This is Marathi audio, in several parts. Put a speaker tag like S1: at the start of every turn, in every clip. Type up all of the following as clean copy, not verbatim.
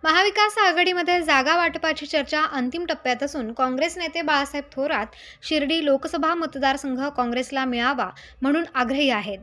S1: महाविकास आघाडीमध्ये जागा वाटपाची चर्चा अंतिम टप्प्यात असून काँग्रेस नेते बाळासाहेब थोरात शिर्डी लोकसभा मतदारसंघ काँग्रेसला मिळावा म्हणून आग्रही आहेत।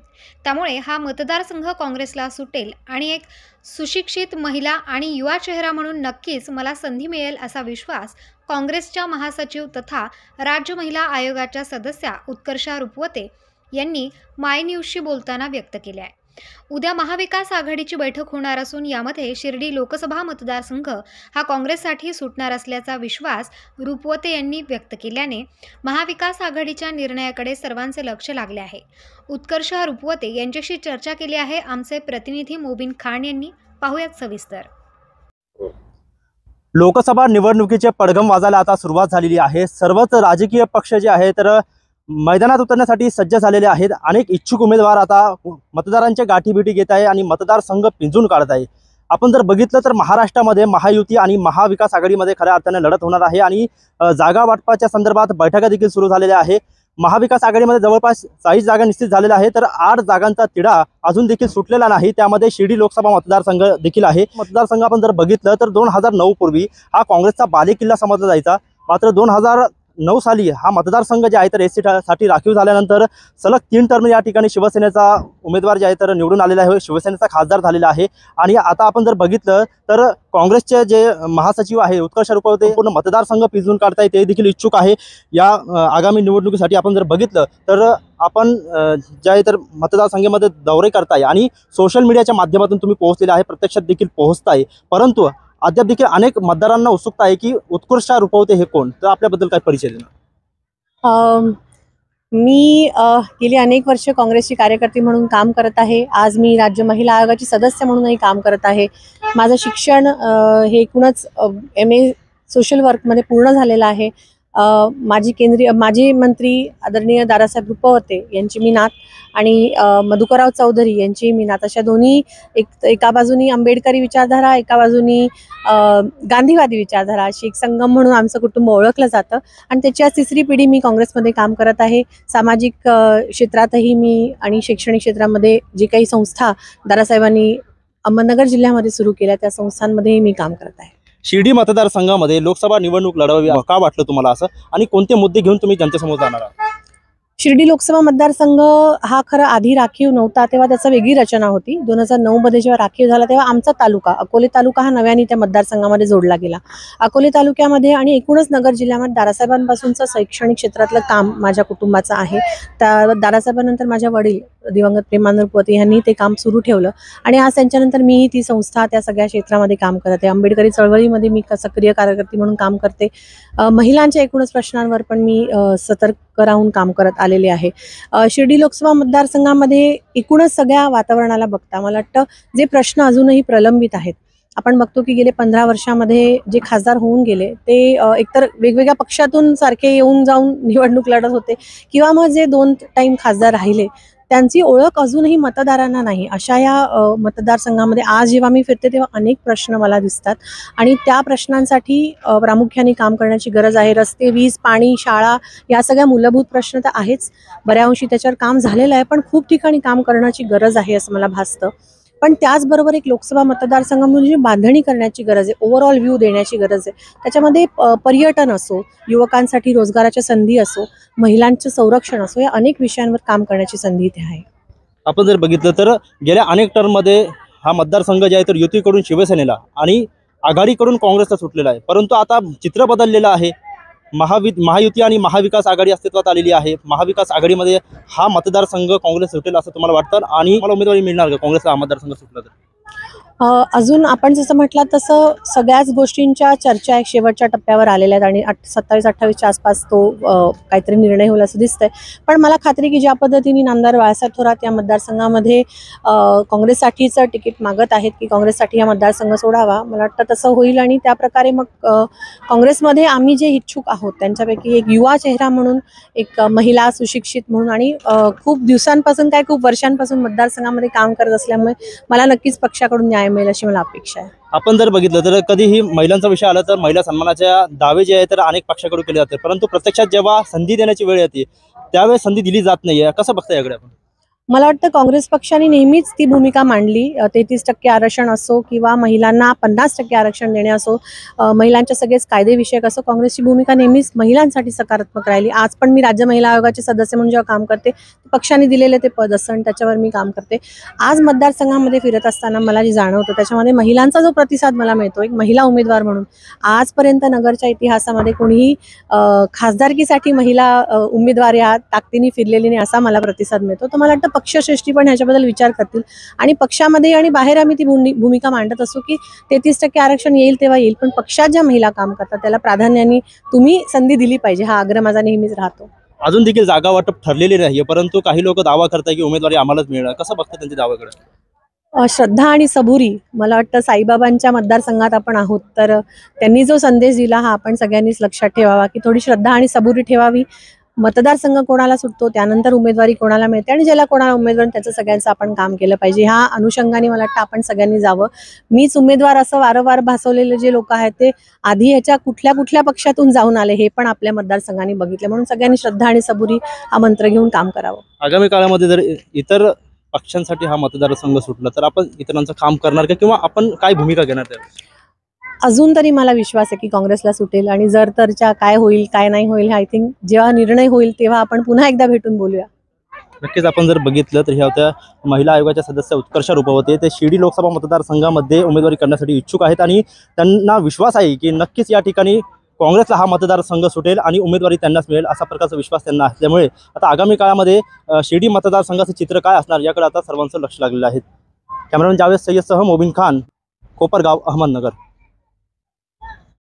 S1: त्यामुळे हा मतदारसंघ काँग्रेसला सुटेल आणि एक सुशिक्षित महिला आणि युवा चेहरा म्हणून नक्कीच मला संधी मिळेल असा विश्वास काँग्रेसच्या महासचिव तथा राज्य महिला आयोगाच्या सदस्या उत्कर्षा रुपवते यांनी माय न्यूजशी बोलताना व्यक्त केले आहे। उद्या महाविकास आघाडीची बैठक होणार असून यामध्ये शिर्डी लोकसभा मतदारसंघ हा काँग्रेससाठी सुटणार असल्याचा विश्वास रुपवते यांनी व्यक्त केल्याने महाविकास आघाडीच्या निर्णयाकडे सर्वांचे लक्ष लागले आहे। उत्कर्ष रुपवते यांच्याशी चर्चा केली आहे आमचे प्रतिनिधी मोबिन खान यांनी। पाहूयात सविस्तर।
S2: लोकसभा निवडणुकीचे पडघम वाजायला आता सुरुवात झालेली आहे। सर्वच राजकीय पक्ष जे आहेत तर मैदानात उतरण्यासाठी सज्ज झालेले आहेत। अनेक इच्छुक उमेदवार आता मतदारांच्या गाठीभेटी घेत आहे आणि मतदारसंघ पिंजून काढत आहे। आपण जर बघितलं तर महाराष्ट्रामध्ये महायुती आणि महाविकास आघाडीमध्ये खऱ्या अर्थाने लढत होणार आहे आणि जागा वाटपाच्या संदर्भात बैठका देखील सुरू झालेल्या आहे। महाविकास आघाडीमध्ये जवळपास 40 जागा निश्चित झालेल्या आहेत, तर 8 जागांचा तिढा अजून देखील सुटलेला नाही। त्यामध्ये शिर्डी लोकसभा मतदारसंघ देखील आहे। मतदारसंघ आपण जर बघितलं तर 2009 पूर्वी हा काँग्रेसचा बालेकिल्ला समजला जायचा, मात्र 2009 साली हा मतदारसंघ जे आहे तर एसटी साठी राखीव झाल्यानंतर सलग 3 टर्म या ठिकाणी शिवसेनेचा उमेदवार जे आहे तर निवडून आलेला आहे, शिवसेनेचा खासदार झालेला आहे। आणि आता आपण जर बघितलं तर काँग्रेसचे जे महासचिव आहे उत्कर्ष रुपवते पूर्ण मतदारसंघ पिंजून काढताय, ते देखील इच्छुक आहे या आगामी निवडणुकीसाठी। आपण जर बघितलं तर आपण जे आहे तर मतदारसंघामध्ये दौरे करताय आणि सोशल मीडियाच्या माध्यमातून तुम्ही पोहोचलेले आहे, प्रत्यक्षात देखील पोहोचताय, परंतु अद्याप देखील अनेक मतदारांना उत्सुकता आहे की उत्कर्ष रुपवते हे कोण, तर आपल्याबद्दल काय परिचय देणार?
S3: मी गेली अनेक वर्ष काँग्रेसची कार्यकर्ती म्हणून काम करत आहे। आज मी राज्य महिला आयोगाची सदस्य म्हणूनही काम करत आहे। माझं शिक्षण हे एकूणच MA सोशल वर्कमध्ये पूर्ण झालेलं आहे। माजी मंत्री आदरणीय दादासाहेब रुपवते यांची मी नात आणि मधुकरराव चौधरी यांची मी नात, अशा दोन्ही एका बाजूनी आंबेडकरी विचारधारा, एका बाजूनी गांधीवादी विचारधारा, अशी एक संगम म्हणून आमचं कुटुंब ओळखलं जातं आणि त्याची आज 3री पिढी मी काँग्रेसमध्ये काम करत आहे। सामाजिक क्षेत्रातही मी आणि शैक्षणिक क्षेत्रामध्ये जे काही संस्था दादासाहेबांनी अहमदनगर जिल्ह्यामध्ये सुरू केल्या त्या संस्थांमध्येही मी काम करत आहे।
S2: शिर्डी मतदारसंघामध्ये लोकसभा निवडणूक लढवावी का वाटलं तुम्हाला असं, आणि कोणते मुद्दे घेऊन तुम्ही जनतेसमोर जाणार आहात?
S3: शिर्डी लोकसभा मतदारसंघ हा खरं आधी राखीव नव्हता, तेव्हा त्याचा वेगळी रचना होती। 2009 मध्ये जेव्हा राखीव झाला तेव्हा आमचा तालुका अकोले तालुका हा नव्याने त्या मतदारसंघामध्ये जोडला गेला। अकोले तालुक्यामध्ये आणि एकूणच नगर जिल्ह्यामध्ये दादासाहेबांपासूनचं शैक्षणिक क्षेत्रातलं काम माझ्या कुटुंबाचं आहे। त्या दादासाहेबांनंतर माझ्या वडील दिवंगत प्रेमानंद रुपवते यांनी ते काम सुरू ठेवलं आणि आज त्यांच्यानंतर मी ती संस्था त्या सगळ्या क्षेत्रामध्ये काम करत आहे। आंबेडकरी चळवळीमध्ये मी सक्रिय कार्यकर्ती म्हणून काम करते। महिलांच्या एकूणच प्रश्नांवर पण मी सतर्क राहून काम करत आलेले आहे। शिर्डी लोकसभा मतदारसंघामध्ये एकूणच सगळ्या वातावरणाला बघता मला वाटतं जे प्रश्न अजूनही प्रलंबित आहेत, आपण बघतो की गेले 15 वर्षामध्ये जे खासदार होऊन गेले ते एकतर वेगवेगळ्या पक्षातून सारखे येऊन जाऊन निवडणूक लढत होते किंवा मग जे 2 टाइम खासदार राहिले त्यांची ओळख अजूनही मतदारांना नाही। अशा या मतदारसंघामध्ये आज जेव्हा मी फिरते तेव्हा अनेक प्रश्न मला दिसतात आणि त्या प्रश्नांसाठी प्रामुख्याने काम करण्याची गरज आहे। रस्ते, वीज, पाणी, शाळा या सगळ्या मूलभूत प्रश्न तर आहेच, बऱ्याअंशी त्याच्यावर काम झालेलं आहे, पण खूप ठिकाणी काम करण्याची गरज आहे असं मला भासतं। पण त्याचबरोबर एक लोकसभा मतदारसंघामध्ये जी बांधणी करण्याची गरज आहे, ओव्हरऑल व्ह्यू देण्याची गरज आहे। त्याच्यामध्ये पर्यटन असो, युवकांसाठी रोजगाराच्या संधी असो, महिलांचं संरक्षण असो, या अनेक विषयांवर काम करण्याची संधी इथे आहे।
S2: आपण जर बघितलं तर गेल्या अनेक टर्ममध्ये हा मतदारसंघ जे आहे तर युतीकडून शिवसेनेला आणि आघाडीकडून काँग्रेसला सुटलेला आहे, परंतु आता चित्र बदललेलं आहे। महायुती आणि महाविकास आघाडी अस्तित्वात आलेली आहे। महाविकास आघाडीमध्ये हा मतदारसंघ काँग्रेस सुटेल असं तुम्हाला वाटतं, आणि मला उमेदवारी मिळणार का काँग्रेसला हा मतदारसंघ सुटला तर?
S3: अजून आपण जसं म्हटलं तसं सगळ्याच गोष्टींच्या चर्चा एक शेवटच्या टप्प्यावर आलेल्या आहेत आणि 27-28च्या आसपास तो काहीतरी निर्णय होईल असं दिसतंय। पण मला खात्री की ज्या पद्धतीने नामदार बाळासाहेब थोरात या मतदारसंघामध्ये काँग्रेससाठीचं तिकीट मागत आहेत की काँग्रेससाठी हा मतदारसंघ सोडावा, मला वाटतं तसं होईल आणि त्याप्रकारे मग काँग्रेसमध्ये आम्ही जे इच्छुक आहोत त्यांच्यापैकी एक युवा चेहरा म्हणून, एक महिला सुशिक्षित म्हणून आणि खूप दिवसांपासून खूप वर्षांपासून मतदारसंघामध्ये काम करत असल्यामुळे मला नक्कीच पक्षाकडून न्याय मिळेल अशी मला अपेक्षा आहे।
S2: आपण जर बघितलं तर कधीही महिलांचा विषय आला तर महिला सन्मानाच्या दावे जे आहे तर अनेक पक्षाकडून केले जाते, परंतु प्रत्यक्षात जेव्हा संधी देण्याची वेळ येते त्यावेळेस संधी दिली जात नाहीये, कसं बघता याकडे आपण?
S3: मला वाटतं काँग्रेस पक्षाने नेहमीच ती भूमिका मांडली. 33% आरक्षण असो किंवा महिलांना 50% आरक्षण देणे असो, महिलांच्या सगळेच कायदेविषयक असो, काँग्रेसची भूमिका नेहमीच महिलांसाठी सकारात्मक राहिली. आज पण मी राज्य महिला आयोगाचे सदस्य म्हणून जेव्हा काम करते, पक्षाने दिलेले ते पद असतं आणि त्याच्यावर मी काम करते. आज मतदारसंघामध्ये फिरत असताना मला जे जाणवतं त्याच्यामध्ये महिलांचा जो प्रतिसाद मला मिळतो, एक महिला उमेदवार म्हणून आजपर्यंत नगरच्या इतिहासामध्ये कोणीही खासदारकीसाठी महिला उमेदवार या ताकदीने फिरलेली नाही असा मला प्रतिसाद मिळतो. तर मला वाटतं पक्षश्रेष्ठी पण ह्याच्याबद्दल विचार करतील आणि पक्षामध्ये आणि बाहेर आम्ही ती भूमिका मांडत असू की 33% आरक्षण येईल तेव्हा येईल, पण पक्षात ज्या महिला काम करतात त्याला प्राधान्याने तुम्ही संधी दिली पाहिजे, हा आग्रह माझा नेहमीच राहतो.
S2: अजून देखील जागा वाटप ठरलेली नाहीये, परंतु काही लोक दावा करतात की उमेदवारी आम्हालाच मिळणार. कसं बघतं त्यांच्या दाव्याकडे?
S3: श्रद्धा आणि सबुरी, मला वाटतं साईबाबांच्या मतदारसंघात आपण आहोत, तर त्यांनी जो संदेश दिला हा आपण सगळ्यांनीच लक्षात ठेवावा की थोडी श्रद्धा आणि सबुरी ठेवावी. मतदारसंघ कोणाला सुटतो त्यानंतर उमेदवारी कोणाला मिळते आणि ज्याला कोणाला उमेदवार त्याचं सगळ्यांचं आपण काम केलं पाहिजे. ह्या अनुषंगाने मला वाटतं आपण सगळ्यांनी जावं. मीच उमेदवार असं वारंवार भासवलेले जे लोक आहेत ते आधी ह्याच्या कुठल्या पक्षातून जाऊन आले हे पण आपल्या मतदारसंघाने बघितले. म्हणून सगळ्यांनी श्रद्धा आणि सबुरी हा मंत्र घेऊन काम करावं.
S2: आगामी काळामध्ये जर इतर पक्षांसाठी हा मतदारसंघ सुटला तर आपण इतरांचं काम करणार का, किंवा आपण काय भूमिका घेणार त्यावर?
S3: अजून तरी मला विश्वास आहे की काँग्रेसला सुटेल आणि जर तरच्या काय होईल काय नाही होईल आय थिंक जेव्हा निर्णय होईल तेव्हा आपण पुन्हा एकदा भेटून बोलूया.
S2: नक्कीच आपण जर बघितलं तर ह्या होत्या महिला आयोगाच्या सदस्य उत्कर्षा रुपवते. ते शिर्डी लोकसभा मतदारसंघामध्ये उमेदवारी करण्यासाठी इच्छुक आहेत आणि त्यांना विश्वास आहे की नक्कीच या ठिकाणी काँग्रेसला हा मतदारसंघ सुटेल आणि उमेदवारी त्यांनाच मिळेल असा प्रकारचा विश्वास त्यांना असल्यामुळे आता आगामी काळामध्ये शिर्डी मतदारसंघाचं चित्र काय असणार याकडे आता सर्वांचं लक्ष लागलेलं आहे. कॅमेरामॅन जावेद सय्यदसह मोबिन खान, कोपरगाव, अहमदनगर.